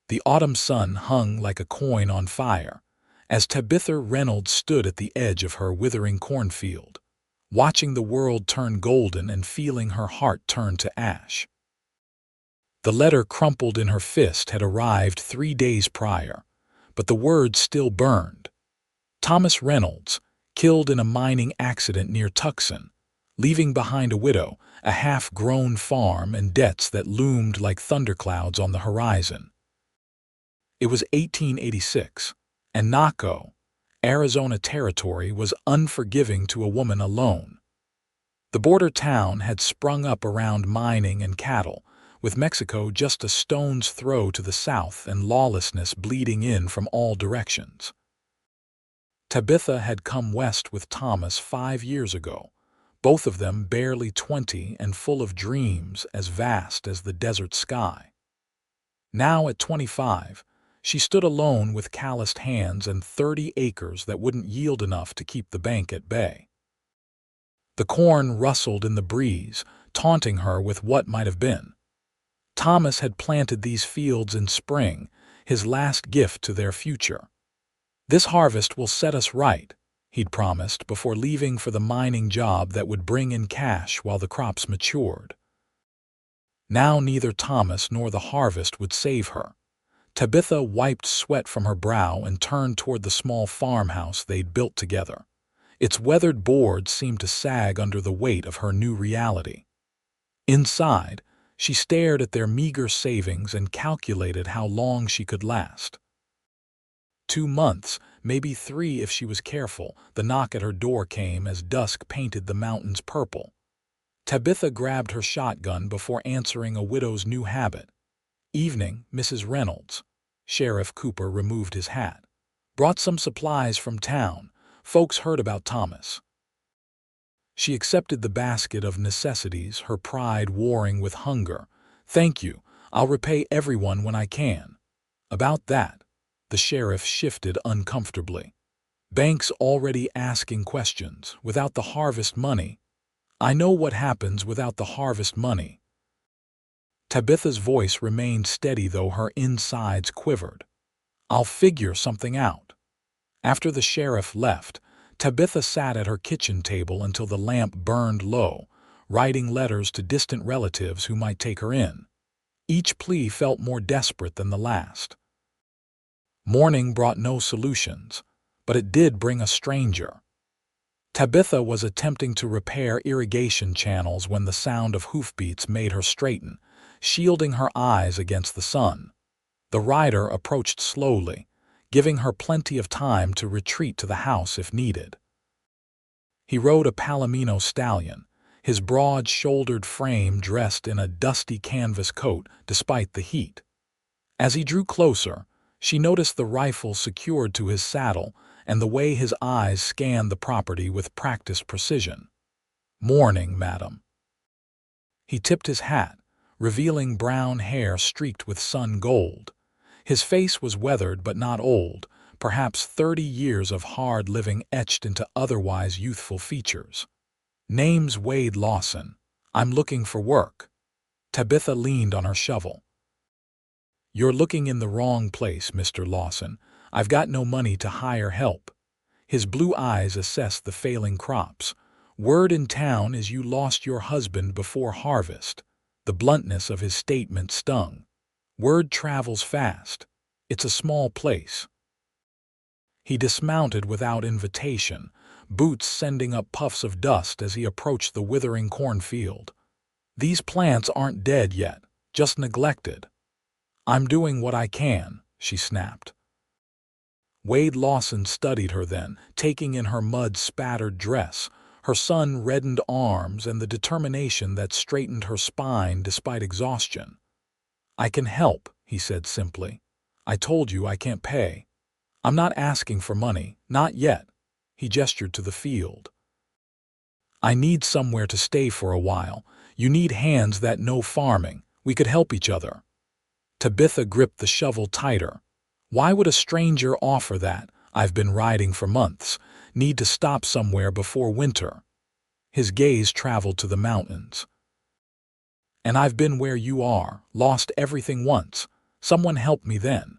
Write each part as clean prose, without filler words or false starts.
The autumn sun hung like a coin on fire, as Tabitha Reynolds stood at the edge of her withering cornfield, watching the world turn golden and feeling her heart turn to ash. The letter crumpled in her fist had arrived 3 days prior, but the words still burned. Thomas Reynolds, killed in a mining accident near Tucson, leaving behind a widow, a half-grown farm, and debts that loomed like thunderclouds on the horizon. It was 1886, and Naco, Arizona Territory, was unforgiving to a woman alone. The border town had sprung up around mining and cattle, with Mexico just a stone's throw to the south and lawlessness bleeding in from all directions. Tabitha had come west with Thomas 5 years ago, both of them barely 20 and full of dreams as vast as the desert sky. Now at 25, she stood alone with calloused hands and 30 acres that wouldn't yield enough to keep the bank at bay. The corn rustled in the breeze, taunting her with what might have been. Thomas had planted these fields in spring, his last gift to their future. "This harvest will set us right," he'd promised before leaving for the mining job that would bring in cash while the crops matured. Now neither Thomas nor the harvest would save her. Tabitha wiped sweat from her brow and turned toward the small farmhouse they'd built together. Its weathered boards seemed to sag under the weight of her new reality. Inside, she stared at their meager savings and calculated how long she could last. 2 months, maybe 3 if she was careful. The knock at her door came as dusk painted the mountains purple. Tabitha grabbed her shotgun before answering a widow's new habit. "Evening, Mrs. Reynolds." Sheriff Cooper removed his hat. "Brought some supplies from town. Folks heard about Thomas." She accepted the basket of necessities, her pride warring with hunger. "Thank you. I'll repay everyone when I can." "About that," the sheriff shifted uncomfortably. "Bank's already asking questions. Without the harvest money." "I know what happens without the harvest money." Tabitha's voice remained steady though her insides quivered. "I'll figure something out." After the sheriff left, Tabitha sat at her kitchen table until the lamp burned low, writing letters to distant relatives who might take her in. Each plea felt more desperate than the last. Morning brought no solutions, but it did bring a stranger. Tabitha was attempting to repair irrigation channels when the sound of hoofbeats made her straighten, shielding her eyes against the sun. The rider approached slowly, giving her plenty of time to retreat to the house if needed. He rode a Palomino stallion, his broad-shouldered frame dressed in a dusty canvas coat despite the heat. As he drew closer, she noticed the rifle secured to his saddle and the way his eyes scanned the property with practiced precision. "Morning, madam." He tipped his hat, revealing brown hair streaked with sun gold. His face was weathered but not old, perhaps 30 years of hard living etched into otherwise youthful features. "Name's Wade Lawson. I'm looking for work." Tabitha leaned on her shovel. "You're looking in the wrong place, Mr. Lawson. I've got no money to hire help." His blue eyes assessed the failing crops. "Word in town is you lost your husband before harvest." The bluntness of his statement stung. "Word travels fast. It's a small place." He dismounted without invitation, boots sending up puffs of dust as he approached the withering cornfield. "These plants aren't dead yet, just neglected." "I'm doing what I can," she snapped. Wade Lawson studied her then, taking in her mud-spattered dress, her sun-reddened arms, and the determination that straightened her spine despite exhaustion. "I can help," he said simply. "I told you I can't pay. I'm not asking for money, not yet." He gestured to the field. "I need somewhere to stay for a while. You need hands that know farming. We could help each other." Tabitha gripped the shovel tighter. "Why would a stranger offer that? I've been riding for months. Need to stop somewhere before winter." His gaze traveled to the mountains. "And I've been where you are, lost everything once. Someone help me then.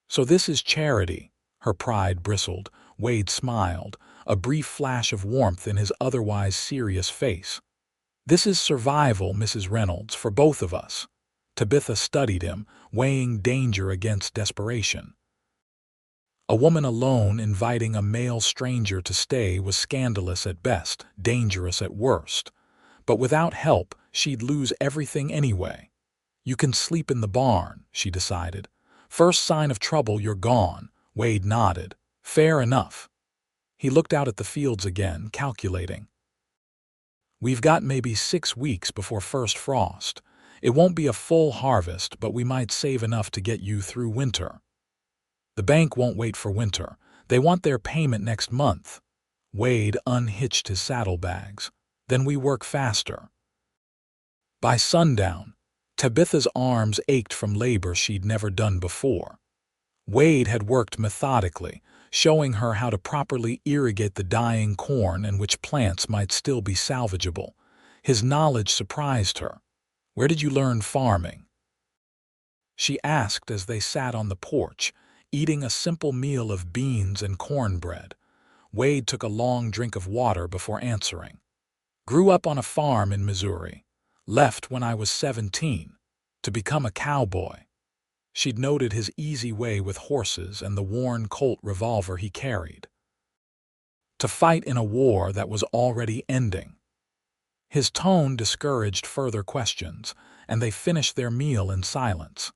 So this is charity. Her pride bristled. Wade smiled, a brief flash of warmth in his otherwise serious face. This is survival, Mrs. Reynolds, for both of us. Tabitha studied him, weighing danger against desperation. A woman alone inviting a male stranger to stay was scandalous at best, dangerous at worst. But without help, she'd lose everything anyway. You can sleep in the barn, she decided. First sign of trouble, you're gone. Wade nodded. Fair enough. He looked out at the fields again, calculating. We've got maybe 6 weeks before first frost. It won't be a full harvest, but we might save enough to get you through winter. The bank won't wait for winter. They want their payment next month. Wade unhitched his saddlebags. Then we work faster. By sundown, Tabitha's arms ached from labor she'd never done before. Wade had worked methodically, showing her how to properly irrigate the dying corn and which plants might still be salvageable. His knowledge surprised her. Where did you learn farming? She asked as they sat on the porch, eating a simple meal of beans and cornbread. Wade took a long drink of water before answering. Grew up on a farm in Missouri. Left when I was 17 to become a cowboy. She'd noted his easy way with horses and the worn Colt revolver he carried. To fight in a war that was already ending. His tone discouraged further questions, and they finished their meal in silence.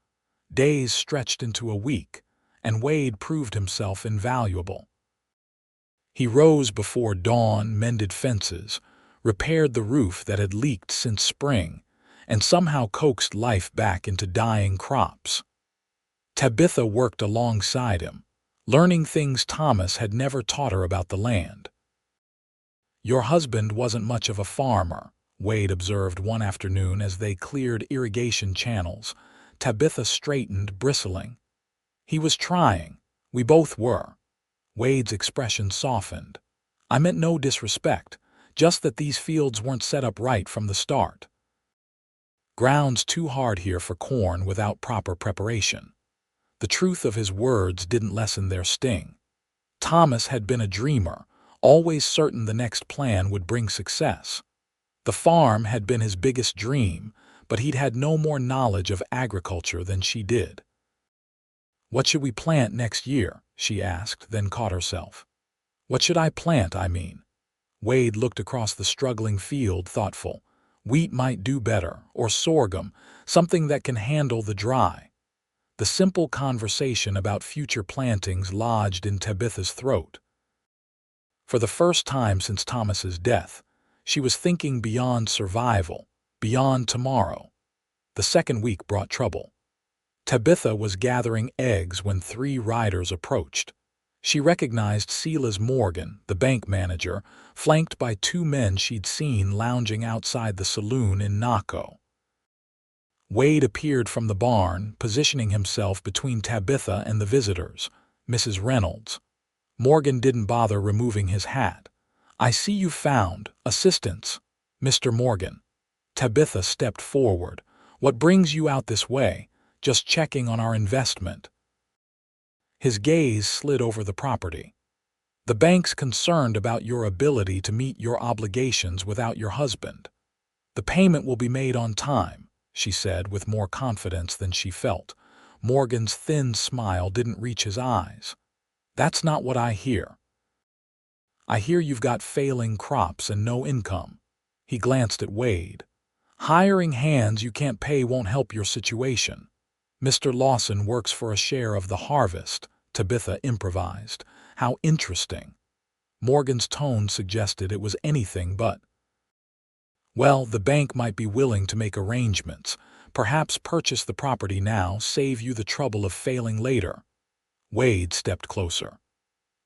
Days stretched into a week, and Wade proved himself invaluable. He rose before dawn, mended fences, repaired the roof that had leaked since spring, and somehow coaxed life back into dying crops. Tabitha worked alongside him, learning things Thomas had never taught her about the land. Your husband wasn't much of a farmer, Wade observed one afternoon as they cleared irrigation channels. Tabitha straightened, bristling. He was trying. We both were. Wade's expression softened. I meant no disrespect, just that these fields weren't set up right from the start. Ground's too hard here for corn without proper preparation. The truth of his words didn't lessen their sting. Thomas had been a dreamer, always certain the next plan would bring success. The farm had been his biggest dream, but he'd had no more knowledge of agriculture than she did. What should we plant next year? She asked, then caught herself. What should I plant, I mean? Wade looked across the struggling field, thoughtful. Wheat might do better, or sorghum, something that can handle the dry. The simple conversation about future plantings lodged in Tabitha's throat. For the first time since Thomas's death, she was thinking beyond survival, beyond tomorrow. The second week brought trouble. Tabitha was gathering eggs when 3 riders approached. She recognized Silas Morgan, the bank manager, flanked by 2 men she'd seen lounging outside the saloon in Naco. Wade appeared from the barn, positioning himself between Tabitha and the visitors, Mrs. Reynolds. Morgan didn't bother removing his hat. I see you found assistance, Mr. Morgan. Tabitha stepped forward. What brings you out this way? Just checking on our investment. His gaze slid over the property. The bank's concerned about your ability to meet your obligations without your husband. The payment will be made on time, she said with more confidence than she felt. Morgan's thin smile didn't reach his eyes. That's not what I hear. I hear you've got failing crops and no income. He glanced at Wade. Hiring hands you can't pay won't help your situation. Mr. Lawson works for a share of the harvest, Tabitha improvised. How interesting. Morgan's tone suggested it was anything but. Well, the bank might be willing to make arrangements. Perhaps purchase the property now, save you the trouble of failing later. Wade stepped closer.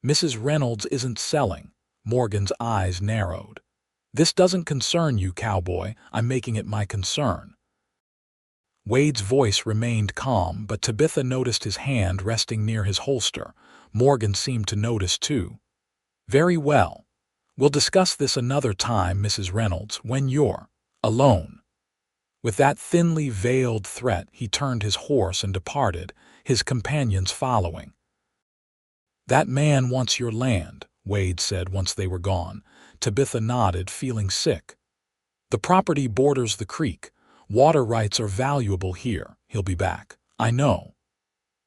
Mrs. Reynolds isn't selling. Morgan's eyes narrowed. This doesn't concern you, Cowboy. I'm making it my concern. Wade's voice remained calm, but Tabitha noticed his hand resting near his holster. Morgan seemed to notice too. Very well. We'll discuss this another time, Mrs. Reynolds, when you're alone. With that thinly veiled threat, he turned his horse and departed, his companions following. "That man wants your land," Wade said once they were gone. Tabitha nodded, feeling sick. "The property borders the creek. Water rights are valuable here. He'll be back. I know."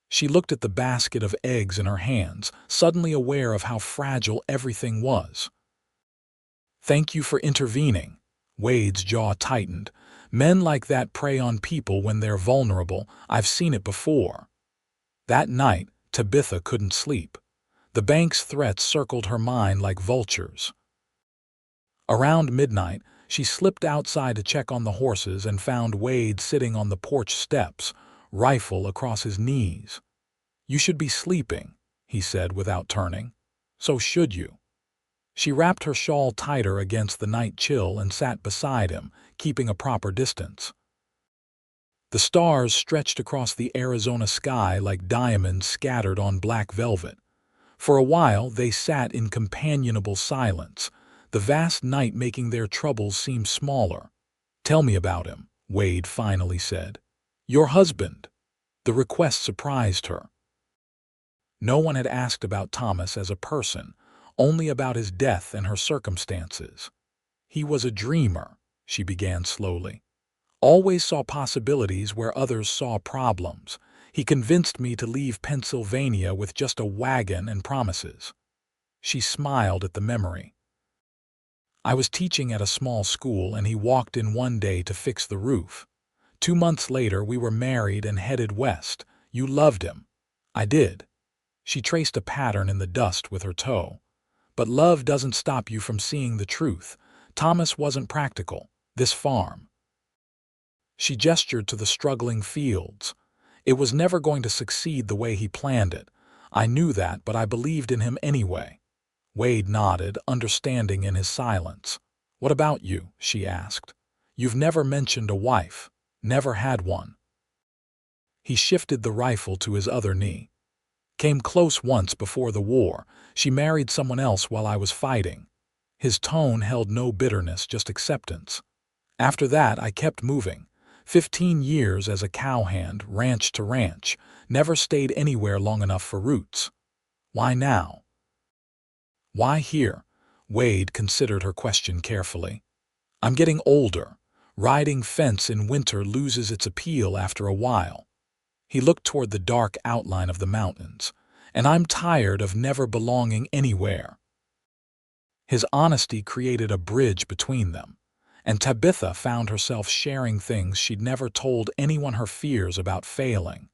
She looked at the basket of eggs in her hands, suddenly aware of how fragile everything was. "Thank you for intervening." Wade's jaw tightened. "Men like that prey on people when they're vulnerable. I've seen it before." That night, Tabitha couldn't sleep. The bank's threats circled her mind like vultures. Around midnight, she slipped outside to check on the horses and found Wade sitting on the porch steps, rifle across his knees. "You should be sleeping," he said without turning. "So should you." She wrapped her shawl tighter against the night chill and sat beside him, keeping a proper distance. The stars stretched across the Arizona sky like diamonds scattered on black velvet. For a while they sat in companionable silence, the vast night making their troubles seem smaller. "Tell me about him," Wade finally said. "Your husband." The request surprised her. No one had asked about Thomas as a person, only about his death and her circumstances. "He was a dreamer," she began slowly. "Always saw possibilities where others saw problems. He convinced me to leave Pennsylvania with just a wagon and promises." She smiled at the memory. "I was teaching at a small school and he walked in one day to fix the roof. 2 months later we were married and headed west. You loved him." "I did." She traced a pattern in the dust with her toe. "But love doesn't stop you from seeing the truth. Thomas wasn't practical. This farm." She gestured to the struggling fields. "It was never going to succeed the way he planned it. I knew that, but I believed in him anyway." Wade nodded, understanding in his silence. "What about you?" she asked. "You've never mentioned a wife. Never had one." He shifted the rifle to his other knee. "Came close once before the war. She married someone else while I was fighting." His tone held no bitterness, just acceptance. "After that, I kept moving. 15 years as a cowhand, ranch to ranch. Never stayed anywhere long enough for roots." "Why now?" "Why here?" Wade considered her question carefully. "I'm getting older. Riding fence in winter loses its appeal after a while." He looked toward the dark outline of the mountains. "And I'm tired of never belonging anywhere." His honesty created a bridge between them, and Tabitha found herself sharing things she'd never told anyone, her fears about failing.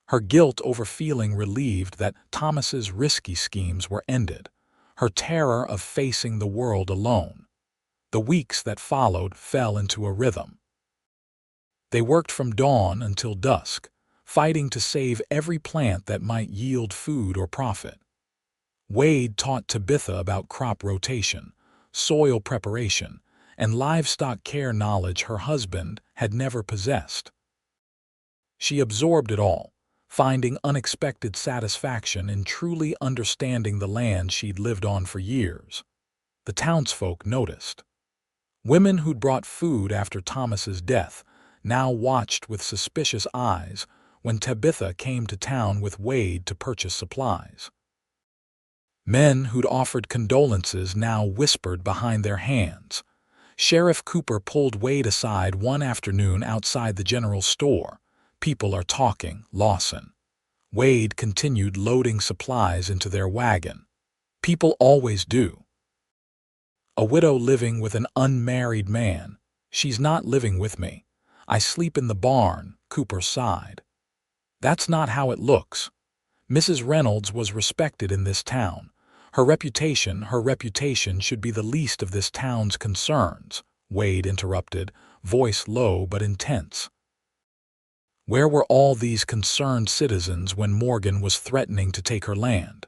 Her guilt over feeling relieved that Thomas's risky schemes were ended. Her terror of facing the world alone. The weeks that followed fell into a rhythm. They worked from dawn until dusk, fighting to save every plant that might yield food or profit. Wade taught Tabitha about crop rotation, soil preparation, and livestock care, knowledge her husband had never possessed. She absorbed it all, finding unexpected satisfaction in truly understanding the land she'd lived on for years. The townsfolk noticed. Women who'd brought food after Thomas's death now watched with suspicious eyes when Tabitha came to town with Wade to purchase supplies. Men who'd offered condolences now whispered behind their hands. Sheriff Cooper pulled Wade aside one afternoon outside the general store. "People are talking, Lawson." Wade continued loading supplies into their wagon. "People always do." "A widow living with an unmarried man. She's not living with me. I sleep in the barn," Cooper sighed. "That's not how it looks. Mrs. Reynolds was respected in this town. Her reputation should be the least of this town's concerns," Wade interrupted, voice low but intense. Where were all these concerned citizens when Morgan was threatening to take her land?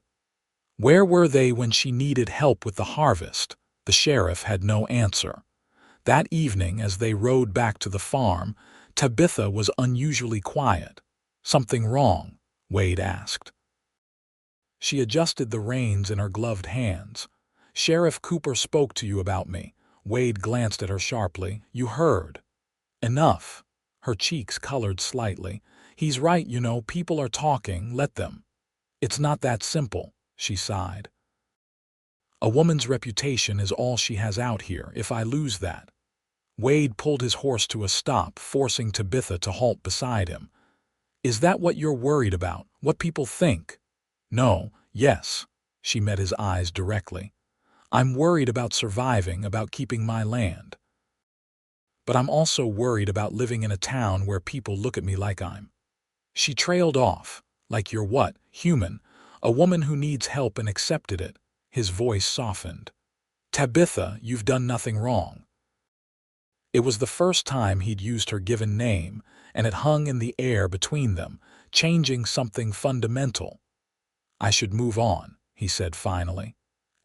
Where were they when she needed help with the harvest? The sheriff had no answer. That evening, as they rode back to the farm, Tabitha was unusually quiet. "Something wrong?" Wade asked. She adjusted the reins in her gloved hands. "Sheriff Cooper spoke to you about me." Wade glanced at her sharply. "You heard." Enough. Her cheeks colored slightly. He's right, people are talking, let them. It's not that simple, she sighed. A woman's reputation is all she has out here. If I lose that. Wade pulled his horse to a stop, forcing Tabitha to halt beside him. Is that what you're worried about? What people think? No, yes. She met his eyes directly. I'm worried about surviving, about keeping my land. But I'm also worried about living in a town where people look at me like I'm. She trailed off. Like you're what? Human. A woman who needs help and accepted it. His voice softened. Tabitha, you've done nothing wrong. It was the first time he'd used her given name, and it hung in the air between them, changing something fundamental. I should move on, he said finally.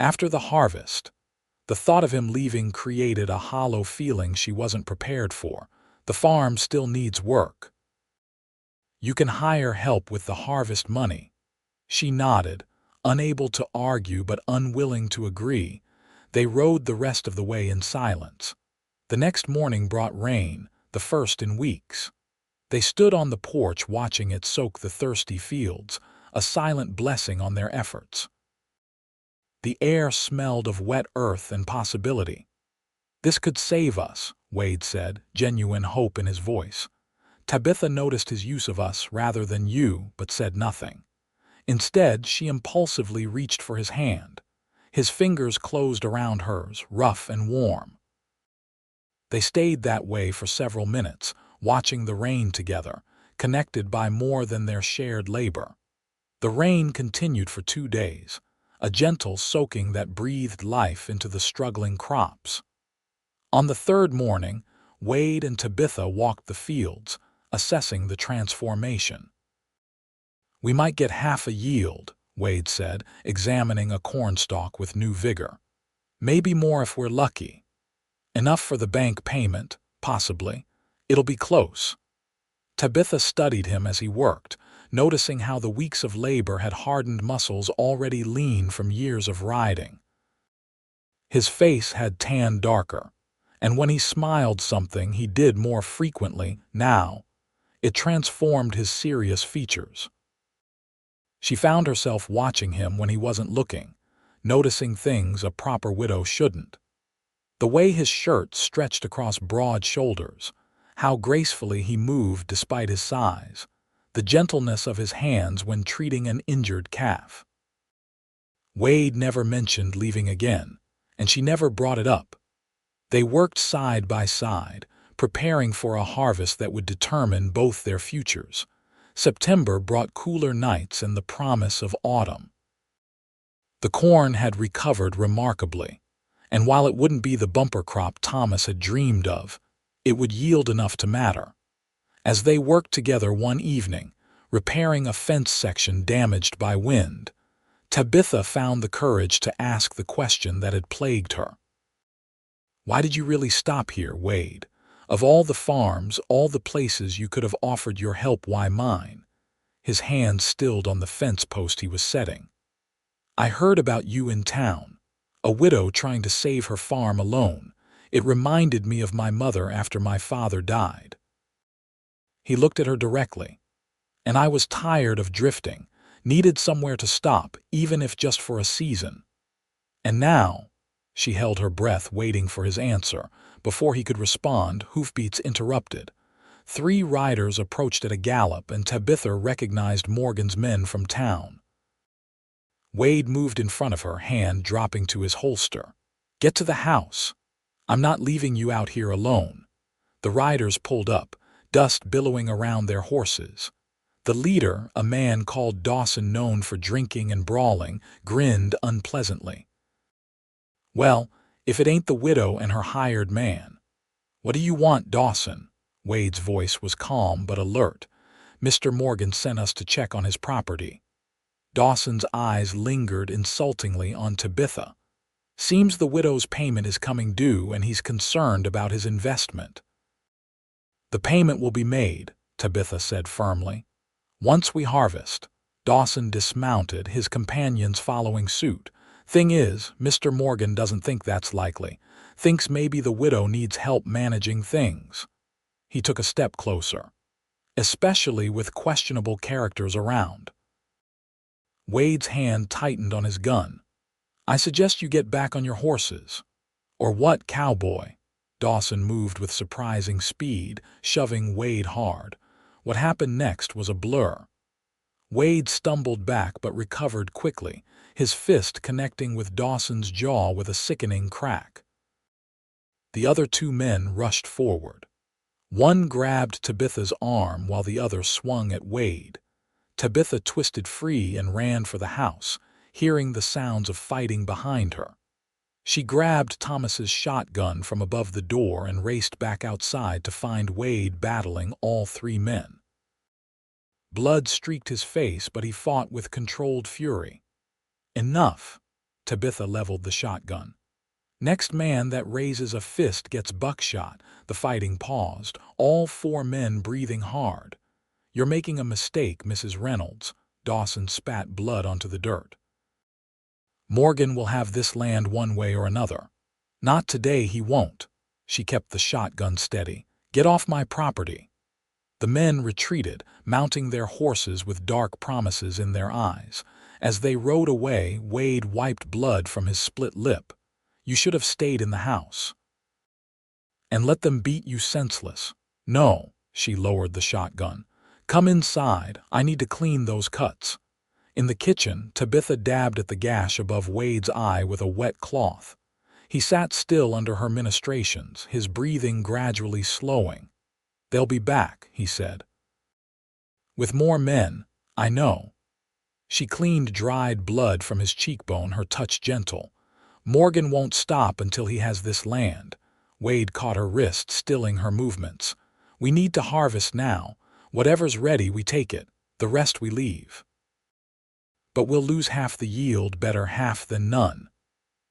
After the harvest. The thought of him leaving created a hollow feeling she wasn't prepared for. The farm still needs work. You can hire help with the harvest money. She nodded, unable to argue but unwilling to agree. They rode the rest of the way in silence. The next morning brought rain, the first in weeks. They stood on the porch watching it soak the thirsty fields, a silent blessing on their efforts. The air smelled of wet earth and possibility. This could save us, Wade said, genuine hope in his voice. Tabitha noticed his use of us rather than you, but said nothing. Instead, she impulsively reached for his hand. His fingers closed around hers, rough and warm. They stayed that way for several minutes, watching the rain together, connected by more than their shared labor. The rain continued for 2 days, a gentle soaking that breathed life into the struggling crops. On the third morning, Wade and Tabitha walked the fields, assessing the transformation. We might get half a yield, Wade said, examining a cornstalk with new vigor. Maybe more if we're lucky. Enough for the bank payment, possibly. It'll be close. Tabitha studied him as he worked, noticing how the weeks of labor had hardened muscles already lean from years of riding. His face had tanned darker, and when he smiled something he did more frequently now, it transformed his serious features. She found herself watching him when he wasn't looking, noticing things a proper widow shouldn't. The way his shirt stretched across broad shoulders, how gracefully he moved despite his size, the gentleness of his hands when treating an injured calf. Wade never mentioned leaving again, and she never brought it up. They worked side by side, preparing for a harvest that would determine both their futures. September brought cooler nights and the promise of autumn. The corn had recovered remarkably, and while it wouldn't be the bumper crop Thomas had dreamed of, it would yield enough to matter. As they worked together one evening, repairing a fence section damaged by wind, Tabitha found the courage to ask the question that had plagued her. Why did you really stop here, Wade? Of all the farms, all the places you could have offered your help, why mine? His hand stilled on the fence post he was setting. I heard about you in town. A widow trying to save her farm alone. It reminded me of my mother after my father died. He looked at her directly. And I was tired of drifting, needed somewhere to stop, even if just for a season. And now, she held her breath waiting for his answer. Before he could respond, hoofbeats interrupted. 3 riders approached at a gallop, and Tabitha recognized Morgan's men from town. Wade moved in front of her, hand dropping to his holster. Get to the house. I'm not leaving you out here alone. The riders pulled up, dust billowing around their horses. The leader, a man called Dawson known for drinking and brawling, grinned unpleasantly. Well, if it ain't the widow and her hired man. What do you want, Dawson? Wade's voice was calm but alert. Mr. Morgan sent us to check on his property. Dawson's eyes lingered insultingly on Tabitha. Seems the widow's payment is coming due and he's concerned about his investment. The payment will be made, Tabitha said firmly. Once we harvest. Dawson dismounted, his companions following suit. Thing is, Mr. Morgan doesn't think that's likely. Thinks maybe the widow needs help managing things. He took a step closer, especially with questionable characters around. Wade's hand tightened on his gun. "I suggest you get back on your horses." "Or what, cowboy?" Dawson moved with surprising speed, shoving Wade hard. What happened next was a blur. Wade stumbled back but recovered quickly, his fist connecting with Dawson's jaw with a sickening crack. The other two men rushed forward. One grabbed Tabitha's arm while the other swung at Wade. Tabitha twisted free and ran for the house, hearing the sounds of fighting behind her. She grabbed Thomas's shotgun from above the door and raced back outside to find Wade battling all three men. Blood streaked his face, but he fought with controlled fury. "Enough!" Tabitha leveled the shotgun. "Next man that raises a fist gets buckshot." The fighting paused, all four men breathing hard. "You're making a mistake, Mrs. Reynolds." Dawson spat blood onto the dirt. "Morgan will have this land one way or another." "Not today, he won't." She kept the shotgun steady. "Get off my property." The men retreated, mounting their horses with dark promises in their eyes. As they rode away, Wade wiped blood from his split lip. "You should have stayed in the house and let them beat you senseless." "No." She lowered the shotgun. "Come inside. I need to clean those cuts." In the kitchen, Tabitha dabbed at the gash above Wade's eye with a wet cloth. He sat still under her ministrations, his breathing gradually slowing. "They'll be back," he said. "With more men, I know." She cleaned dried blood from his cheekbone, her touch gentle. "Morgan won't stop until he has this land." Wade caught her wrist, stilling her movements. "We need to harvest now. Whatever's ready, we take it. The rest we leave. But we'll lose half the yield, better half than none."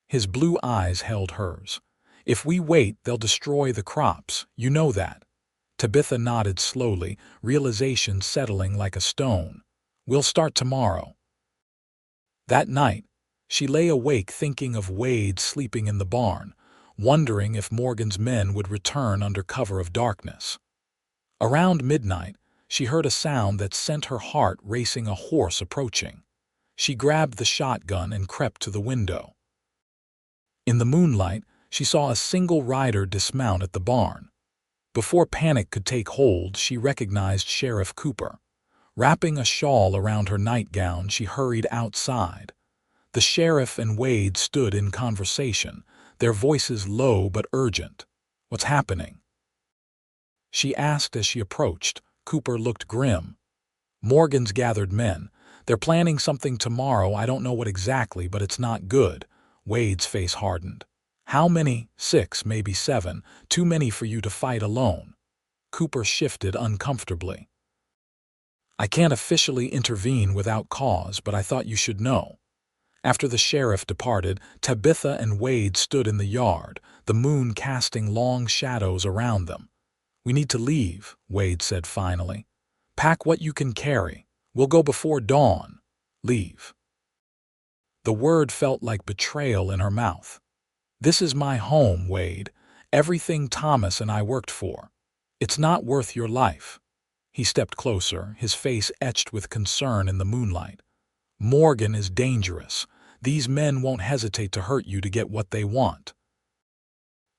His blue eyes held hers. "If we wait, they'll destroy the crops. You know that." Tabitha nodded slowly, realization settling like a stone. "We'll start tomorrow." That night, she lay awake thinking of Wade sleeping in the barn, wondering if Morgan's men would return under cover of darkness. Around midnight, she heard a sound that sent her heart racing, a horse approaching. She grabbed the shotgun and crept to the window. In the moonlight, she saw a single rider dismount at the barn. Before panic could take hold, she recognized Sheriff Cooper. Wrapping a shawl around her nightgown, she hurried outside. The sheriff and Wade stood in conversation, their voices low but urgent. "What's happening?" she asked as she approached. Cooper looked grim. "Morgan's gathered men. They're planning something tomorrow. I don't know what exactly, but it's not good." Wade's face hardened. "How many?" "6, maybe 7. Too many for you to fight alone." Cooper shifted uncomfortably. "I can't officially intervene without cause, but I thought you should know." After the sheriff departed, Tabitha and Wade stood in the yard, the moon casting long shadows around them. "We need to leave," Wade said finally. "Pack what you can carry. We'll go before dawn." "Leave." The word felt like betrayal in her mouth. "This is my home, Wade. Everything Thomas and I worked for. It's not worth your life." He stepped closer, his face etched with concern in the moonlight. "Morgan is dangerous. These men won't hesitate to hurt you to get what they want.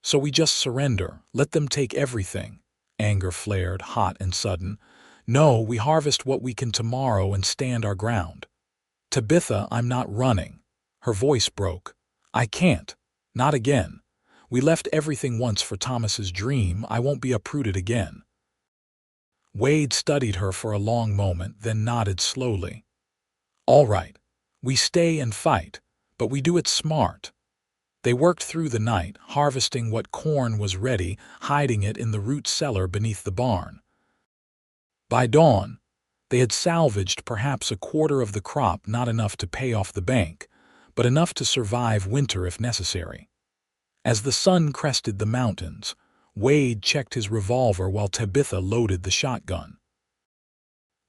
So we just surrender, let them take everything." Anger flared, hot and sudden. "No, we harvest what we can tomorrow and stand our ground." "Tabitha, I'm not running." Her voice broke. "I can't. Not again. We left everything once for Thomas's dream. I won't be uprooted again." Wade studied her for a long moment, then nodded slowly. "All right. We stay and fight, but we do it smart." They worked through the night, harvesting what corn was ready, hiding it in the root cellar beneath the barn. By dawn, they had salvaged perhaps a quarter of the crop, not enough to pay off the bank, but enough to survive winter if necessary. As the sun crested the mountains, Wade checked his revolver while Tabitha loaded the shotgun.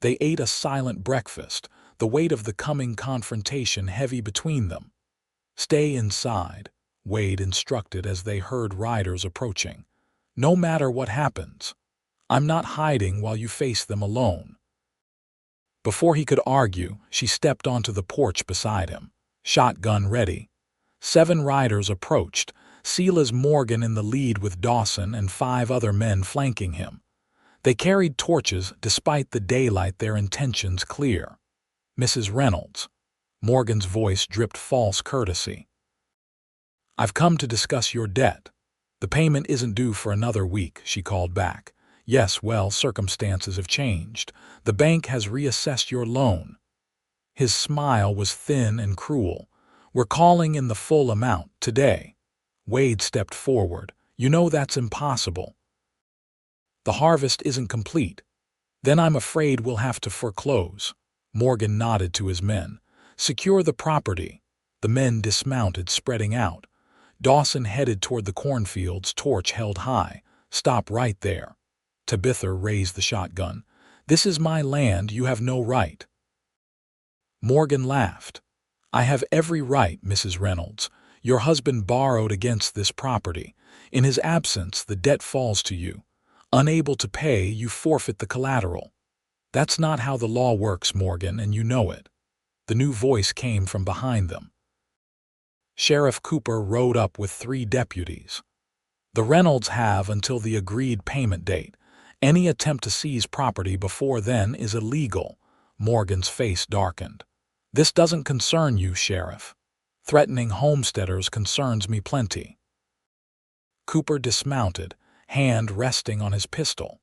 They ate a silent breakfast, the weight of the coming confrontation heavy between them. "Stay inside," Wade instructed as they heard riders approaching. "No matter what happens." I'm not hiding while you face them alone." Before he could argue, she stepped onto the porch beside him, shotgun ready. 7 riders approached, Silas Morgan in the lead with Dawson and 5 other men flanking him. They carried torches despite the daylight, their intentions clear. "Mrs. Reynolds." Morgan's voice dripped false courtesy. "I've come to discuss your debt. The payment isn't due for another week," she called back. "Yes, well, circumstances have changed. The bank has reassessed your loan." His smile was thin and cruel. "We're calling in the full amount today." Wade stepped forward. "You know that's impossible. The harvest isn't complete." "Then I'm afraid we'll have to foreclose." Morgan nodded to his men. "Secure the property." The men dismounted, spreading out. Dawson headed toward the cornfields, torch held high. "Stop right there." Tabitha raised the shotgun. "This is my land, you have no right." Morgan laughed. "I have every right, Mrs. Reynolds. Your husband borrowed against this property. In his absence, the debt falls to you. Unable to pay, you forfeit the collateral." "That's not how the law works, Morgan, and you know it." The new voice came from behind them. Sheriff Cooper rode up with 3 deputies. "The Reynolds have until the agreed payment date. Any attempt to seize property before then is illegal." Morgan's face darkened. "This doesn't concern you, Sheriff. Threatening homesteaders concerns me plenty." Cooper dismounted, hand resting on his pistol.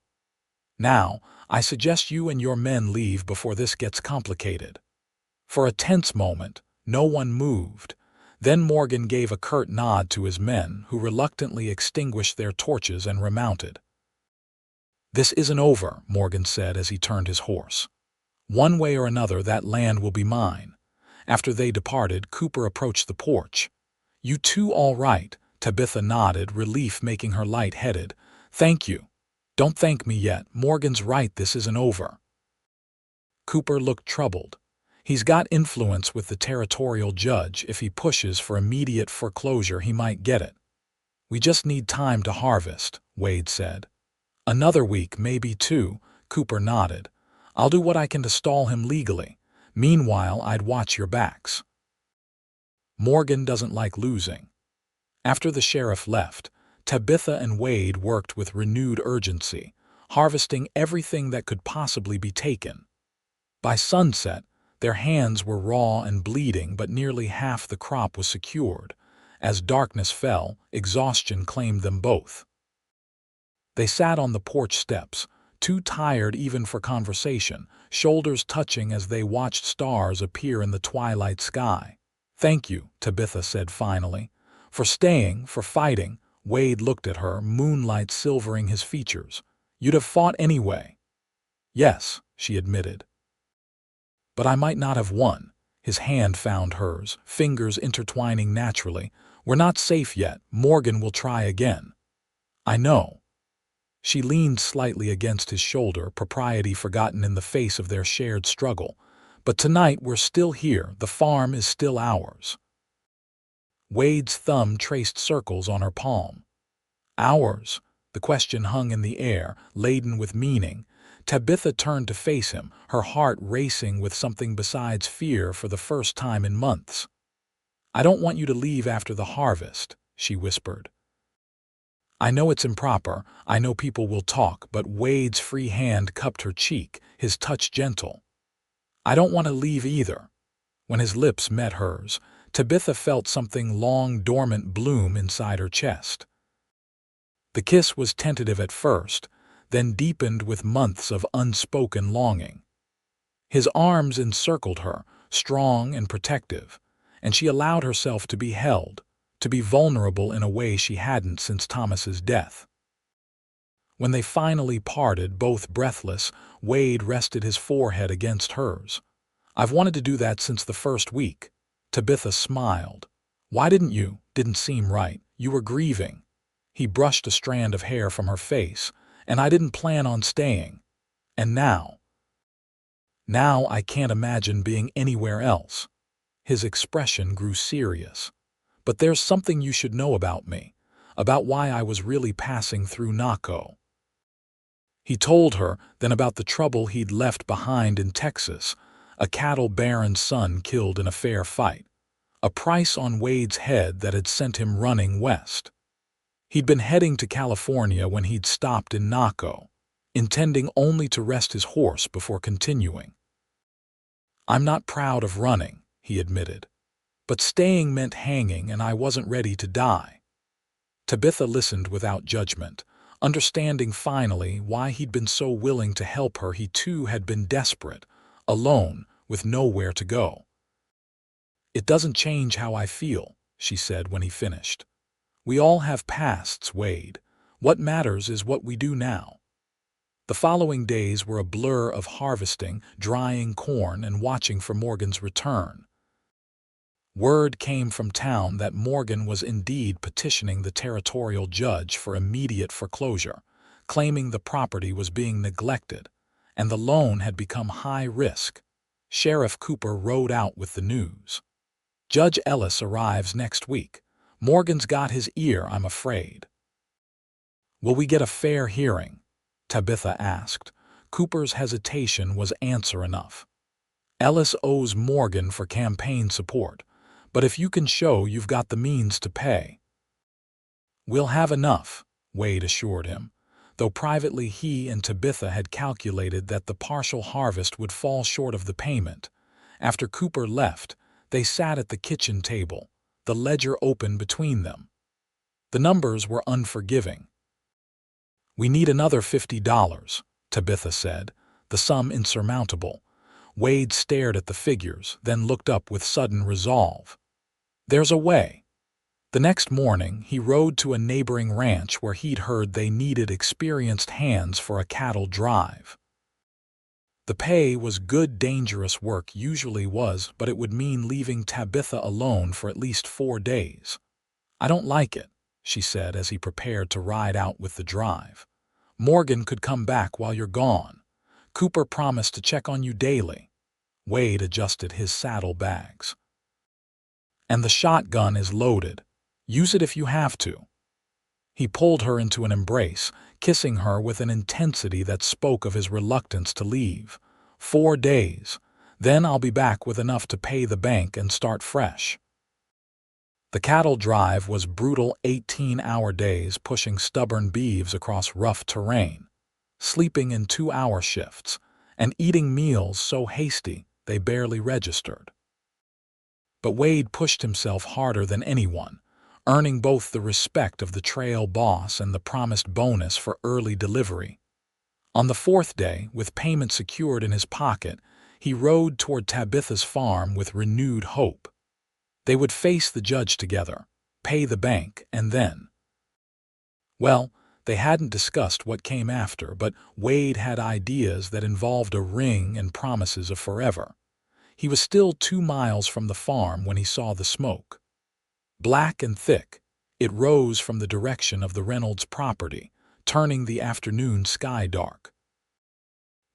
"Now, I suggest you and your men leave before this gets complicated." For a tense moment, no one moved. Then Morgan gave a curt nod to his men, who reluctantly extinguished their torches and remounted. "This isn't over," Morgan said as he turned his horse. "One way or another, that land will be mine." After they departed, Cooper approached the porch. "You two all right?" Tabitha nodded, relief making her light-headed. "Thank you." "Don't thank me yet. Morgan's right, this isn't over." Cooper looked troubled. "He's got influence with the territorial judge. If he pushes for immediate foreclosure, he might get it." "We just need time to harvest," Wade said. "Another week, maybe 2, Cooper nodded. "I'll do what I can to stall him legally. Meanwhile, I'd watch your backs." Morgan doesn't like losing. After the sheriff left, Tabitha and Wade worked with renewed urgency, harvesting everything that could possibly be taken. By sunset, their hands were raw and bleeding, but nearly half the crop was secured. As darkness fell, exhaustion claimed them both. They sat on the porch steps, too tired even for conversation, shoulders touching as they watched stars appear in the twilight sky. "Thank you," Tabitha said finally. "For staying, for fighting." Wade looked at her, moonlight silvering his features. "You'd have fought anyway." "Yes," she admitted. "But I might not have won." His hand found hers, fingers intertwining naturally. "We're not safe yet. Morgan will try again." "I know." She leaned slightly against his shoulder, propriety forgotten in the face of their shared struggle. "But tonight we're still here. The farm is still ours." Wade's thumb traced circles on her palm. "Ours?" The question hung in the air, laden with meaning. Tabitha turned to face him, her heart racing with something besides fear for the first time in months. "I don't want you to leave after the harvest," she whispered. "I know it's improper, I know people will talk," but Wade's free hand cupped her cheek, his touch gentle. "I don't want to leave either." When his lips met hers, Tabitha felt something long dormant bloom inside her chest. The kiss was tentative at first, then deepened with months of unspoken longing. His arms encircled her, strong and protective, and she allowed herself to be held, to be vulnerable in a way she hadn't since Thomas's death. When they finally parted, both breathless, Wade rested his forehead against hers. "I've wanted to do that since the first week." Tabitha smiled. "Why didn't you?" "Didn't seem right. You were grieving." He brushed a strand of hair from her face. "And I didn't plan on staying. And now I can't imagine being anywhere else." His expression grew serious. "But there's something you should know about me, about why I was really passing through Naco." He told her then about the trouble he'd left behind in Texas, a cattle baron's son killed in a fair fight, a price on Wade's head that had sent him running west. He'd been heading to California when he'd stopped in Naco, intending only to rest his horse before continuing. "I'm not proud of running," he admitted, "but staying meant hanging and I wasn't ready to die." Tabitha listened without judgment, understanding finally why he'd been so willing to help her. He too had been desperate, alone, with nowhere to go. "It doesn't change how I feel," she said when he finished. "We all have pasts, Wade. What matters is what we do now." The following days were a blur of harvesting, drying corn, and watching for Morgan's return. Word came from town that Morgan was indeed petitioning the territorial judge for immediate foreclosure, claiming the property was being neglected, and the loan had become high risk. Sheriff Cooper rode out with the news. "Judge Ellis arrives next week. Morgan's got his ear, I'm afraid." "Will we get a fair hearing?" Tabitha asked. Cooper's hesitation was answer enough. "Ellis owes Morgan for campaign support, but if you can show you've got the means to pay—" "We'll have enough," Wade assured him, though privately he and Tabitha had calculated that the partial harvest would fall short of the payment. After Cooper left, they sat at the kitchen table, the ledger open between them. The numbers were unforgiving. "We need another $50, Tabitha said, the sum insurmountable. Wade stared at the figures, then looked up with sudden resolve. "There's a way." The next morning, he rode to a neighboring ranch where he'd heard they needed experienced hands for a cattle drive. The pay was good. Dangerous work usually was, but it would mean leaving Tabitha alone for at least 4 days. "I don't like it," she said as he prepared to ride out with the drive. "Morgan could come back while you're gone. Cooper promised to check on you daily." Wade adjusted his saddle bags. "And the shotgun is loaded. Use it if you have to." He pulled her into an embrace, kissing her with an intensity that spoke of his reluctance to leave. 4 days. Then I'll be back with enough to pay the bank and start fresh." The cattle drive was brutal 18-hour days pushing stubborn beeves across rough terrain, sleeping in 2-hour shifts, and eating meals so hasty they barely registered. But Wade pushed himself harder than anyone, earning both the respect of the trail boss and the promised bonus for early delivery. On the 4th day, with payment secured in his pocket, he rode toward Tabitha's farm with renewed hope. They would face the judge together, pay the bank, and then— Well, they hadn't discussed what came after, but Wade had ideas that involved a ring and promises of forever. He was still 2 miles from the farm when he saw the smoke. Black and thick, it rose from the direction of the Reynolds property, turning the afternoon sky dark.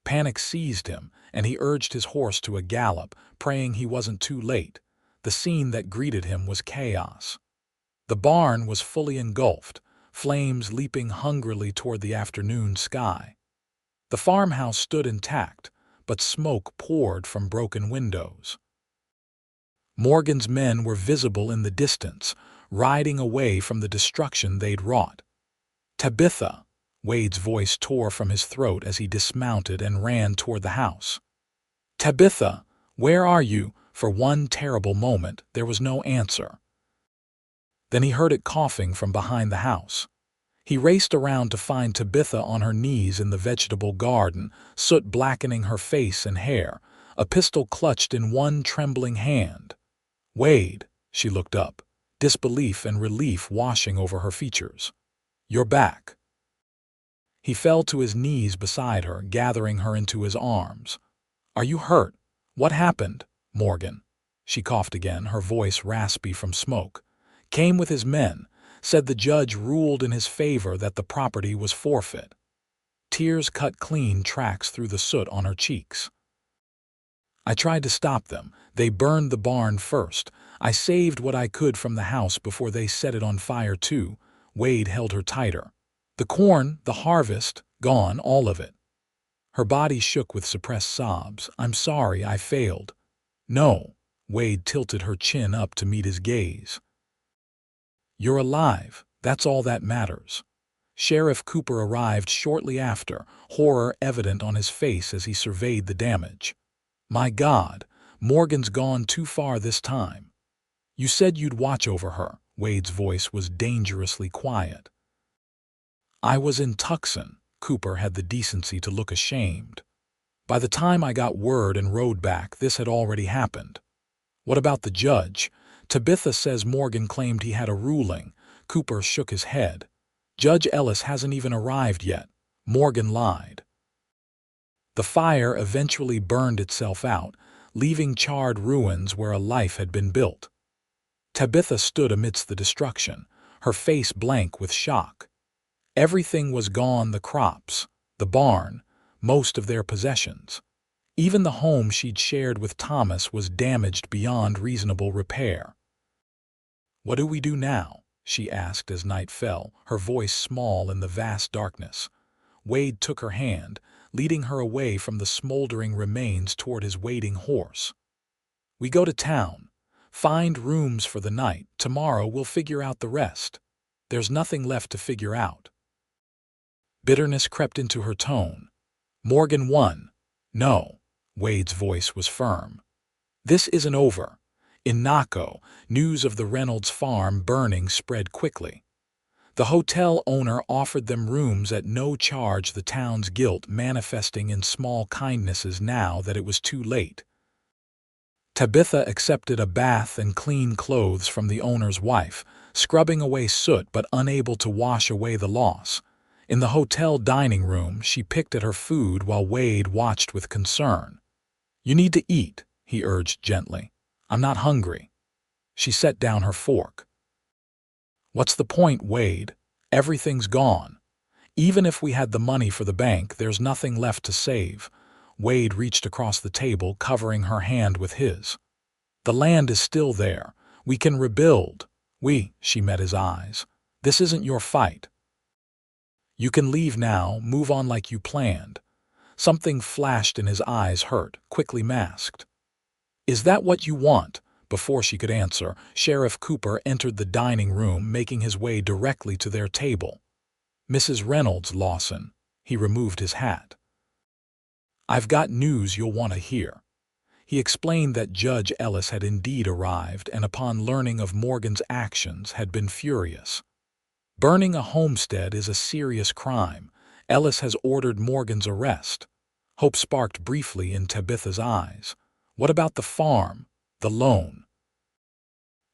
Panic seized him, and he urged his horse to a gallop, praying he wasn't too late. The scene that greeted him was chaos. The barn was fully engulfed, flames leaping hungrily toward the afternoon sky. The farmhouse stood intact, but smoke poured from broken windows. Morgan's men were visible in the distance, riding away from the destruction they'd wrought. "Tabitha!" Wade's voice tore from his throat as he dismounted and ran toward the house. "Tabitha, where are you?" For one terrible moment, there was no answer. Then he heard it coughing from behind the house. He raced around to find Tabitha on her knees in the vegetable garden, soot blackening her face and hair, a pistol clutched in one trembling hand. "Wade," she looked up, disbelief and relief washing over her features. "You're back." He fell to his knees beside her, gathering her into his arms. "Are you hurt? What happened?" "Morgan," she coughed again, her voice raspy from smoke, "came with his men, said the judge ruled in his favor that the property was forfeit." Tears cut clean tracks through the soot on her cheeks. "I tried to stop them. They burned the barn first. I saved what I could from the house before they set it on fire too." Wade held her tighter. "The corn, the harvest, Gone, all of it. Her body shook with suppressed sobs. I'm sorry, I failed. No. Wade tilted her chin up to meet his gaze. You're alive. That's all that matters. Sheriff Cooper arrived shortly after, horror evident on his face as he surveyed the damage. My God, Morgan's gone too far this time. You said you'd watch over her. Wade's voice was dangerously quiet. I was in Tucson. Cooper had the decency to look ashamed. By the time I got word and rode back, this had already happened. What about the judge? Tabitha says Morgan claimed he had a ruling. Cooper shook his head. Judge Ellis hasn't even arrived yet. Morgan lied. The fire eventually burned itself out, leaving charred ruins where a life had been built. Tabitha stood amidst the destruction, her face blank with shock. Everything was gone: the crops, the barn, most of their possessions. Even the home she'd shared with Thomas was damaged beyond reasonable repair. What do we do now? She asked as night fell, her voice small in the vast darkness. Wade took her hand, leading her away from the smoldering remains toward his waiting horse. We go to town. Find rooms for the night. Tomorrow we'll figure out the rest. There's nothing left to figure out. Bitterness crept into her tone. Morgan won. No. Wade's voice was firm. This isn't over. In Naco, news of the Reynolds farm burning spread quickly. The hotel owner offered them rooms at no charge, the town's guilt manifesting in small kindnesses now that it was too late. Tabitha accepted a bath and clean clothes from the owner's wife, scrubbing away soot but unable to wash away the loss. In the hotel dining room, she picked at her food while Wade watched with concern. You need to eat, he urged gently. I'm not hungry. She set down her fork. What's the point, Wade? Everything's gone. Even if we had the money for the bank, there's nothing left to save. Wade reached across the table, covering her hand with his. The land is still there. We can rebuild. She met his eyes. This isn't your fight. You can leave now, move on like you planned. Something flashed in his eyes, hurt, quickly masked. Is that what you want? Before she could answer, Sheriff Cooper entered the dining room, making his way directly to their table. Mrs. Reynolds, Lawson. He removed his hat. I've got news you'll want to hear. He explained that Judge Ellis had indeed arrived and upon learning of Morgan's actions had been furious. Burning a homestead is a serious crime. Ellis has ordered Morgan's arrest. Hope sparked briefly in Tabitha's eyes. What about the farm? The loan?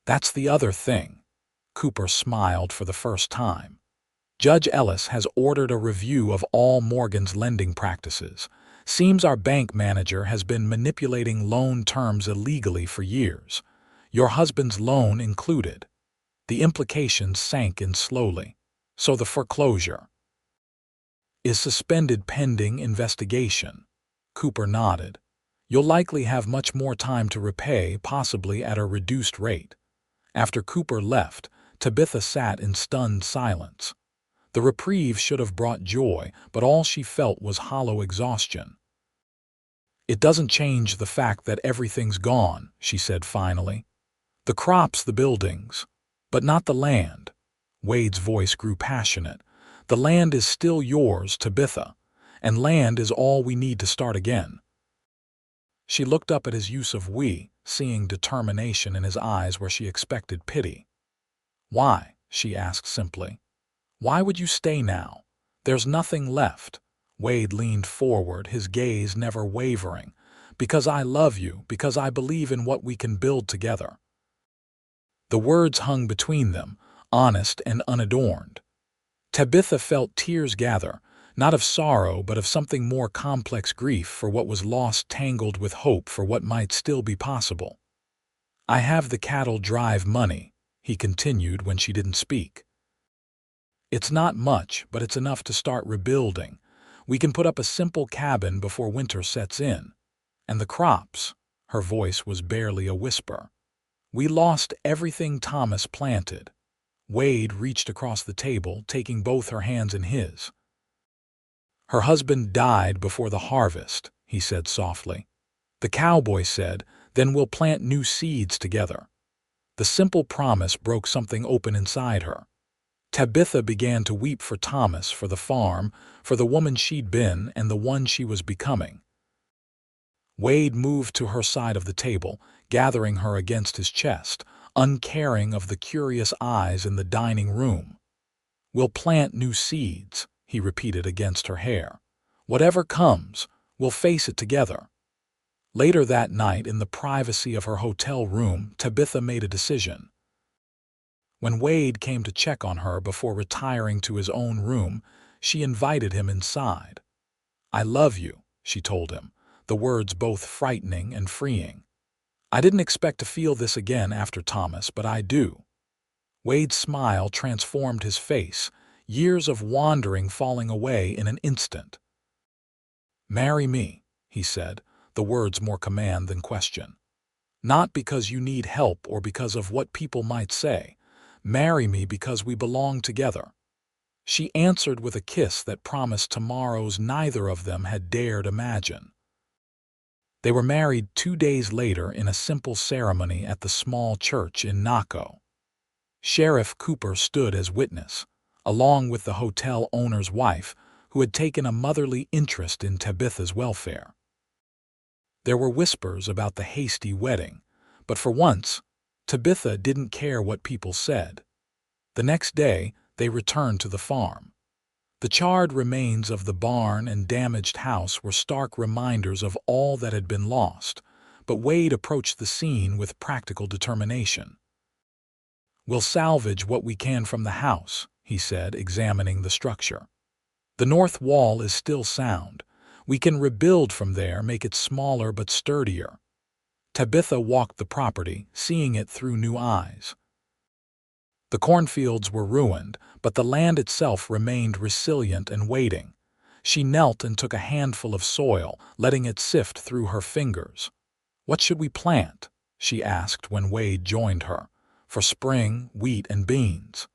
That's the other thing. Cooper smiled for the first time. Judge Ellis has ordered a review of all Morgan's lending practices. Seems our bank manager has been manipulating loan terms illegally for years. Your husband's loan included. The implications sank in slowly. So the foreclosure is suspended pending investigation. Cooper nodded. You'll likely have much more time to repay, possibly at a reduced rate. After Cooper left, Tabitha sat in stunned silence. The reprieve should have brought joy, but all she felt was hollow exhaustion. It doesn't change the fact that everything's gone, she said finally. The crops, the buildings, but not the land. Wade's voice grew passionate. The land is still yours, Tabitha, and land is all we need to start again. She looked up at his use of we, seeing determination in his eyes where she expected pity. Why? She asked simply. Why would you stay now? There's nothing left. Wade leaned forward, his gaze never wavering. Because I love you, because I believe in what we can build together. The words hung between them, honest and unadorned. Tabitha felt tears gather, not of sorrow but of something more complex, grief for what was lost tangled with hope for what might still be possible. I have the cattle drive money, he continued when she didn't speak. It's not much, but it's enough to start rebuilding. We can put up a simple cabin before winter sets in. And the crops, her voice was barely a whisper. We lost everything Thomas planted. Wade reached across the table, taking both her hands in his. Her husband died before the harvest, he said softly. The cowboy said, then we'll plant new seeds together. The simple promise broke something open inside her. Tabitha began to weep for Thomas, for the farm, for the woman she'd been and the one she was becoming. Wade moved to her side of the table, gathering her against his chest, uncaring of the curious eyes in the dining room. We'll plant new seeds, he repeated against her hair. Whatever comes, we'll face it together. Later that night, in the privacy of her hotel room, Tabitha made a decision. When Wade came to check on her before retiring to his own room, she invited him inside. I love you, she told him, the words both frightening and freeing. I didn't expect to feel this again after Thomas, but I do. Wade's smile transformed his face, years of wandering falling away in an instant. Marry me, he said, the words more command than question. Not because you need help or because of what people might say. Marry me because we belong together. She answered with a kiss that promised tomorrows neither of them had dared imagine. They were married 2 days later in a simple ceremony at the small church in Naco. Sheriff Cooper stood as witness, along with the hotel owner's wife, who had taken a motherly interest in Tabitha's welfare. There were whispers about the hasty wedding, but for once, Tabitha didn't care what people said. The next day, they returned to the farm. The charred remains of the barn and damaged house were stark reminders of all that had been lost, but Wade approached the scene with practical determination. We'll salvage what we can from the house, he said, examining the structure. The north wall is still sound. We can rebuild from there, make it smaller but sturdier. Tabitha walked the property, seeing it through new eyes. The cornfields were ruined, but the land itself remained resilient and waiting. She knelt and took a handful of soil, letting it sift through her fingers. What should we plant? She asked when Wade joined her. For spring, wheat and beans.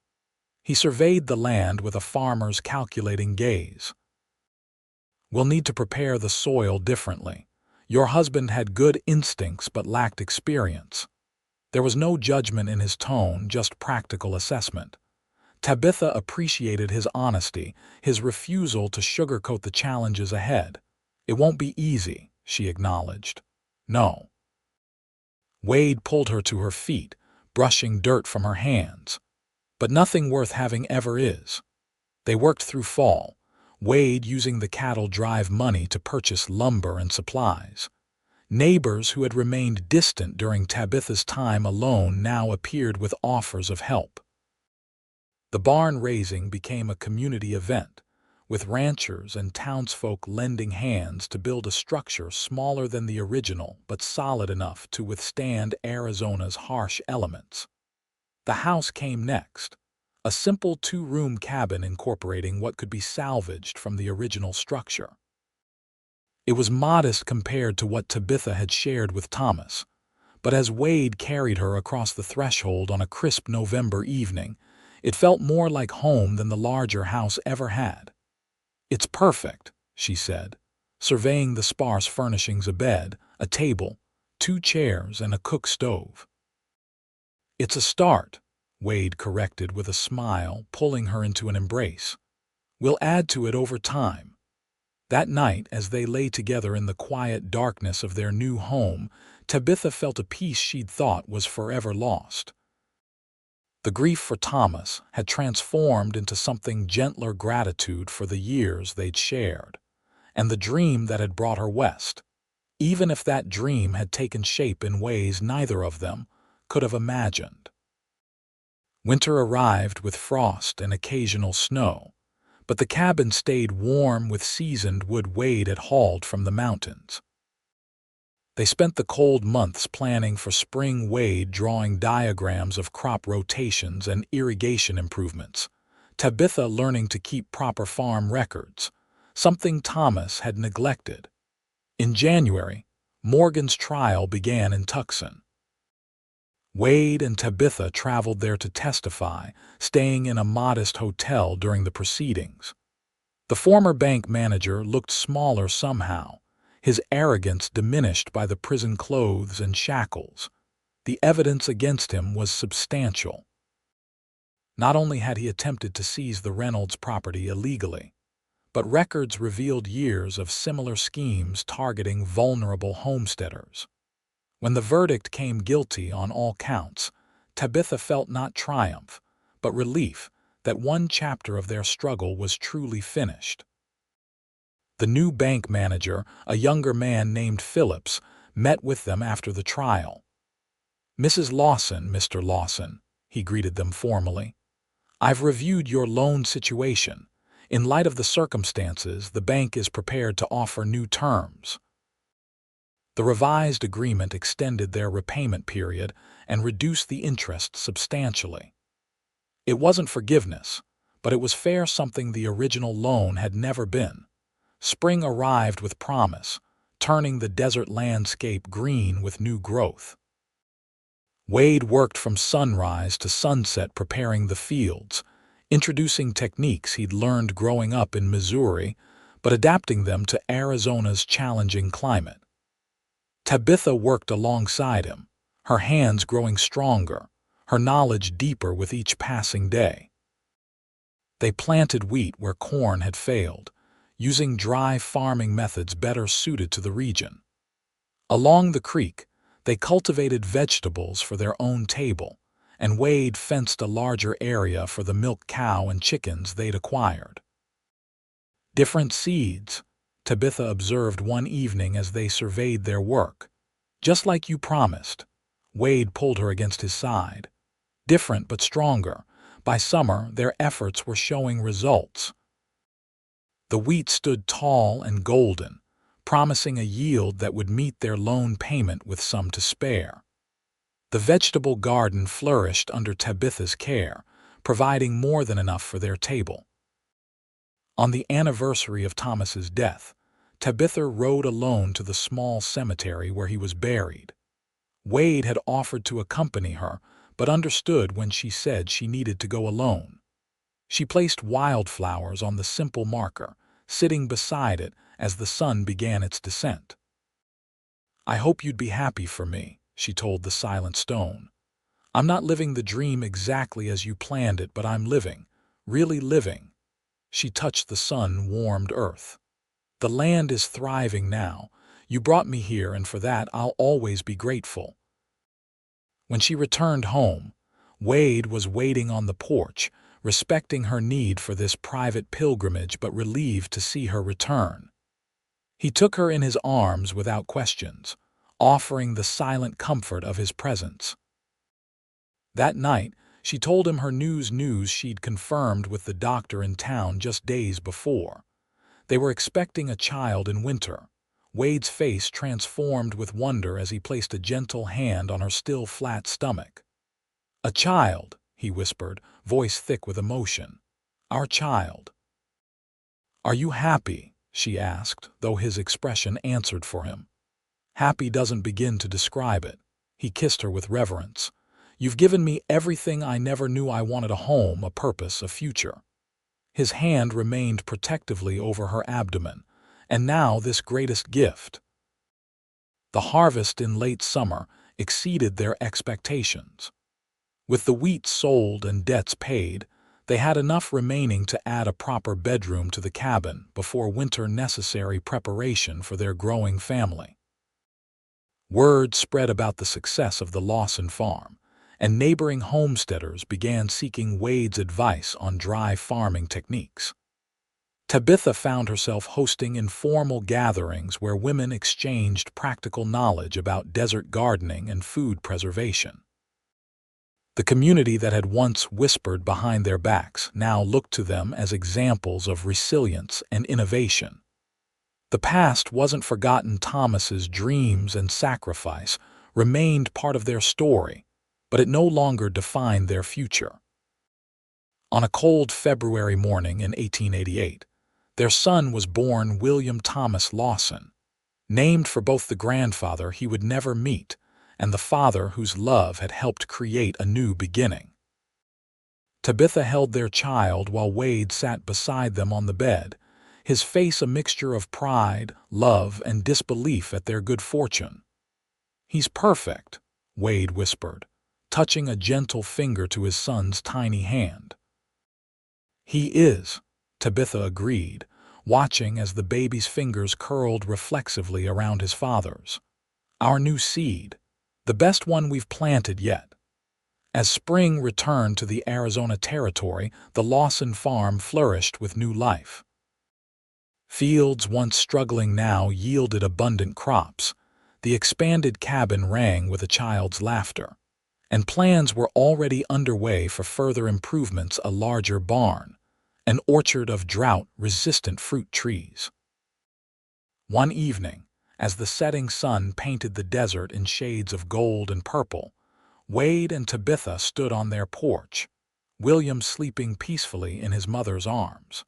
He surveyed the land with a farmer's calculating gaze. We'll need to prepare the soil differently. Your husband had good instincts but lacked experience. There was no judgment in his tone, just practical assessment. Tabitha appreciated his honesty, his refusal to sugarcoat the challenges ahead. It won't be easy, she acknowledged. No. Wade pulled her to her feet, brushing dirt from her hands. But nothing worth having ever is. They worked through fall, Wade using the cattle drive money to purchase lumber and supplies. Neighbors who had remained distant during Tabitha's time alone now appeared with offers of help. The barn raising became a community event, with ranchers and townsfolk lending hands to build a structure smaller than the original but solid enough to withstand Arizona's harsh elements. The house came next, a simple 2-room cabin incorporating what could be salvaged from the original structure. It was modest compared to what Tabitha had shared with Thomas, but as Wade carried her across the threshold on a crisp November evening, it felt more like home than the larger house ever had. It's perfect, she said, surveying the sparse furnishings: a bed, a table, 2 chairs, and a cook stove. It's a start, Wade corrected with a smile, pulling her into an embrace. We'll add to it over time. That night, as they lay together in the quiet darkness of their new home, Tabitha felt a peace she'd thought was forever lost. The grief for Thomas had transformed into something gentler: gratitude for the years they'd shared, and the dream that had brought her west, even if that dream had taken shape in ways neither of them could have imagined. Winter arrived with frost and occasional snow, but the cabin stayed warm with seasoned wood Wade had hauled from the mountains. They spent the cold months planning for spring, Wade drawing diagrams of crop rotations and irrigation improvements, Tabitha learning to keep proper farm records, something Thomas had neglected. In January, Morgan's trial began in Tucson. Wade and Tabitha traveled there to testify, staying in a modest hotel during the proceedings. The former bank manager looked smaller somehow, his arrogance diminished by the prison clothes and shackles. The evidence against him was substantial. Not only had he attempted to seize the Reynolds property illegally, but records revealed years of similar schemes targeting vulnerable homesteaders. When the verdict came guilty on all counts, Tabitha felt not triumph, but relief that one chapter of their struggle was truly finished. The new bank manager, a younger man named Phillips, met with them after the trial. "Mrs. Lawson, Mr. Lawson," he greeted them formally. "I've reviewed your loan situation. In light of the circumstances, the bank is prepared to offer new terms." The revised agreement extended their repayment period and reduced the interest substantially. It wasn't forgiveness, but it was fair, something the original loan had never been. Spring arrived with promise, turning the desert landscape green with new growth. Wade worked from sunrise to sunset preparing the fields, introducing techniques he'd learned growing up in Missouri, but adapting them to Arizona's challenging climate. Tabitha worked alongside him, her hands growing stronger, her knowledge deeper with each passing day. They planted wheat where corn had failed, using dry farming methods better suited to the region. Along the creek, they cultivated vegetables for their own table, and Wade fenced a larger area for the milk cow and chickens they'd acquired. "Different seeds," Tabitha observed one evening as they surveyed their work. "Just like you promised." Wade pulled her against his side. "Different but stronger. By summer, their efforts were showing results." The wheat stood tall and golden, promising a yield that would meet their loan payment with some to spare. The vegetable garden flourished under Tabitha's care, providing more than enough for their table. On the anniversary of Thomas's death, Tabitha rode alone to the small cemetery where he was buried. Wade had offered to accompany her, but understood when she said she needed to go alone. She placed wildflowers on the simple marker, sitting beside it as the sun began its descent. "I hope you'd be happy for me," she told the silent stone. "I'm not living the dream exactly as you planned it, but I'm living, really living." She touched the sun-warmed earth. "The land is thriving now. You brought me here, and for that I'll always be grateful." When she returned home, Wade was waiting on the porch, respecting her need for this private pilgrimage but relieved to see her return. He took her in his arms without questions, offering the silent comfort of his presence. That night, she told him her news she'd confirmed with the doctor in town just days before. They were expecting a child in winter. Wade's face transformed with wonder as he placed a gentle hand on her still flat stomach. "A child," he whispered, voice thick with emotion. "Our child." "Are you happy?" she asked, though his expression answered for him. "Happy doesn't begin to describe it." He kissed her with reverence. "You've given me everything I never knew I wanted: a home, a purpose, a future." His hand remained protectively over her abdomen. "And now this greatest gift." The harvest in late summer exceeded their expectations. With the wheat sold and debts paid, they had enough remaining to add a proper bedroom to the cabin before winter, necessary preparation for their growing family. Word spread about the success of the Lawson farm, and neighboring homesteaders began seeking Wade's advice on dry farming techniques. Tabitha found herself hosting informal gatherings where women exchanged practical knowledge about desert gardening and food preservation. The community that had once whispered behind their backs now looked to them as examples of resilience and innovation. The past wasn't forgotten. Thomas's dreams and sacrifice remained part of their story, but it no longer defined their future. On a cold February morning in 1888, their son was born, William Thomas Lawson, named for both the grandfather he would never meet and the father whose love had helped create a new beginning. Tabitha held their child while Wade sat beside them on the bed, his face a mixture of pride, love, and disbelief at their good fortune. "He's perfect," Wade whispered, touching a gentle finger to his son's tiny hand. "He is," Tabitha agreed, watching as the baby's fingers curled reflexively around his father's. "Our new seed, the best one we've planted yet." As spring returned to the Arizona territory, the Lawson farm flourished with new life. Fields once struggling now yielded abundant crops. The expanded cabin rang with a child's laughter, and plans were already underway for further improvements: a larger barn, an orchard of drought-resistant fruit trees. One evening, as the setting sun painted the desert in shades of gold and purple, Wade and Tabitha stood on their porch, William sleeping peacefully in his mother's arms.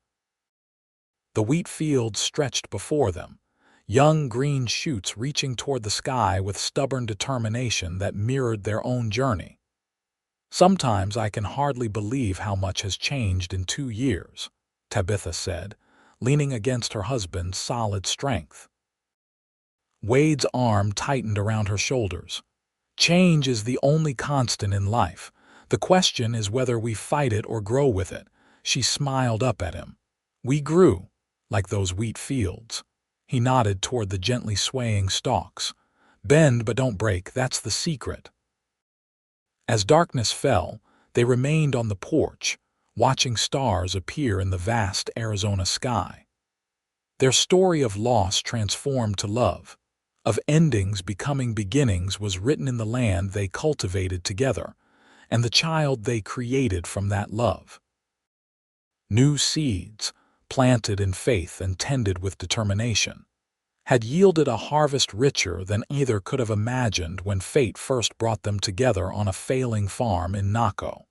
The wheat fields stretched before them, young green shoots reaching toward the sky with stubborn determination that mirrored their own journey. "Sometimes I can hardly believe how much has changed in 2 years," Tabitha said, leaning against her husband's solid strength. Wade's arm tightened around her shoulders. "Change is the only constant in life. The question is whether we fight it or grow with it." She smiled up at him. "We grew, like those wheat fields." He nodded toward the gently swaying stalks. "Bend but don't break, that's the secret." As darkness fell, they remained on the porch, watching stars appear in the vast Arizona sky. Their story of loss transformed to love, of endings becoming beginnings, was written in the land they cultivated together, and the child they created from that love. New seeds, planted in faith and tended with determination, had yielded a harvest richer than either could have imagined when fate first brought them together on a failing farm in Naco.